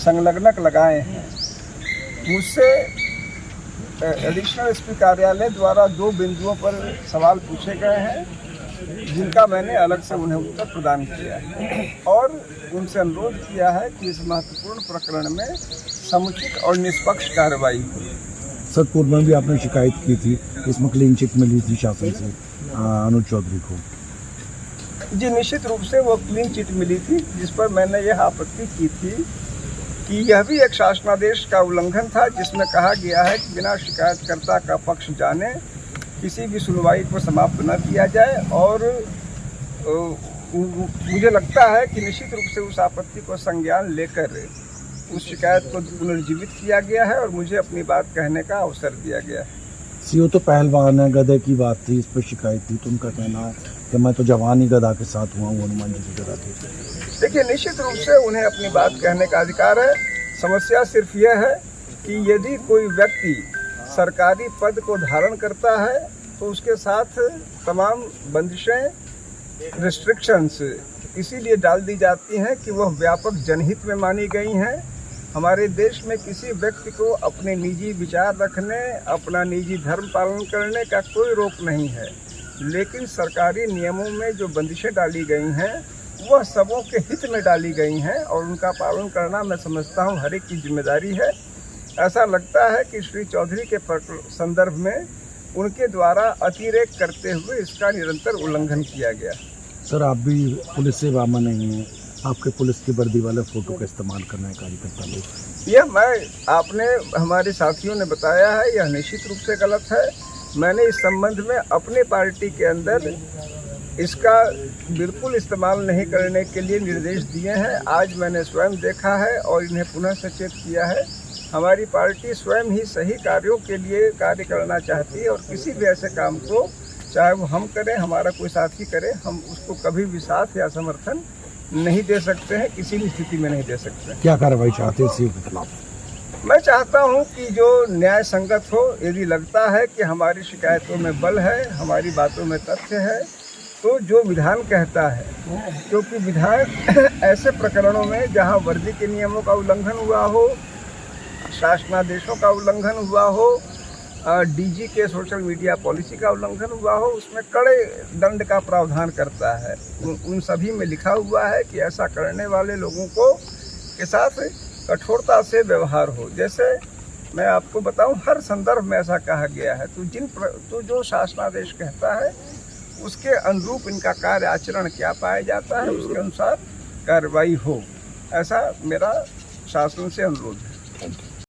संलग्नक लगाए हैं। मुझसे एडिशनल एसपी कार्यालय द्वारा 2 बिंदुओं पर सवाल पूछे गए हैं, जिनका मैंने अलग से उन्हें उत्तर प्रदान किया है और उनसे अनुरोध किया है कि इस महत्वपूर्ण प्रकरण में समुचित और निष्पक्ष कार्रवाई हो। सर, पूर्व में भी आपने शिकायत की थी, इसमें क्लीन चिट मिली थी शासन से अनुज चौधरी को। जी, निश्चित रूप से वो क्लीन चिट मिली थी, जिस पर मैंने यह आपत्ति की थी कि यह भी एक शासनादेश का उल्लंघन था, जिसमें कहा गया है कि बिना शिकायतकर्ता का पक्ष जाने किसी भी सुनवाई को समाप्त न किया जाए। और मुझे लगता है कि निश्चित रूप से उस आपत्ति को संज्ञान लेकर उस शिकायत को पुनर्जीवित किया गया है और मुझे अपनी बात कहने का अवसर दिया गया है। सीओ तो पहलवान है, गधे की बात थी, इस पर शिकायत थी, तो उनका कहना है कि मैं तो जवान ही गधा के साथ हुआ हूँ, हनुमान जी की गधा के। देखिए, निश्चित रूप से उन्हें अपनी बात कहने का अधिकार है। समस्या सिर्फ यह है कि यदि कोई व्यक्ति सरकारी पद को धारण करता है तो उसके साथ तमाम बंदिशें, रिस्ट्रिक्शंस इसीलिए डाल दी जाती हैं कि वह व्यापक जनहित में मानी गई हैं। हमारे देश में किसी व्यक्ति को अपने निजी विचार रखने, अपना निजी धर्म पालन करने का कोई रोक नहीं है, लेकिन सरकारी नियमों में जो बंदिशें डाली गई हैं वह सबों के हित में डाली गई हैं और उनका पालन करना मैं समझता हूँ हर एक की जिम्मेदारी है। ऐसा लगता है कि श्री चौधरी के संदर्भ में उनके द्वारा अतिरेक करते हुए इसका निरंतर उल्लंघन किया गया। सर, आप भी पुलिस सेवा में नहीं हैं, आपके पुलिस की वर्दी वाले फोटो का इस्तेमाल करना है कार्यकर्ता लोग। यह आपने हमारे साथियों ने बताया है, यह निश्चित रूप से गलत है। मैंने इस संबंध में अपने पार्टी के अंदर इसका बिल्कुल इस्तेमाल नहीं करने के लिए निर्देश दिए हैं। आज मैंने स्वयं देखा है और इन्हें पुनः सचेत किया है। हमारी पार्टी स्वयं ही सही कार्यों के लिए कार्य करना चाहती है और किसी भी ऐसे काम को, चाहे वो हम करें, हमारा कोई साथी करे, हम उसको कभी भी साथ या समर्थन नहीं दे सकते हैं, किसी भी स्थिति में नहीं दे सकते हैं। क्या कार्रवाई चाहते हैं सीओ के खिलाफ? मैं चाहता हूं कि जो न्याय संगत हो। यदि लगता है कि हमारी शिकायतों में बल है, हमारी बातों में तथ्य है, तो जो विधान कहता है, क्योंकि विधान ऐसे प्रकरणों में जहां वर्दी के नियमों का उल्लंघन हुआ हो, शासनादेशों का उल्लंघन हुआ हो, डीजी के सोशल मीडिया पॉलिसी का उल्लंघन हुआ हो, उसमें कड़े दंड का प्रावधान करता है। उन सभी में लिखा हुआ है कि ऐसा करने वाले लोगों को के साथ कठोरता से व्यवहार हो। जैसे मैं आपको बताऊं, हर संदर्भ में ऐसा कहा गया है। तो जो शासनादेश कहता है उसके अनुरूप इनका कार्य आचरण क्या पाया जाता है, उसके अनुसार कार्रवाई हो, ऐसा मेरा शासन से अनुरोध है।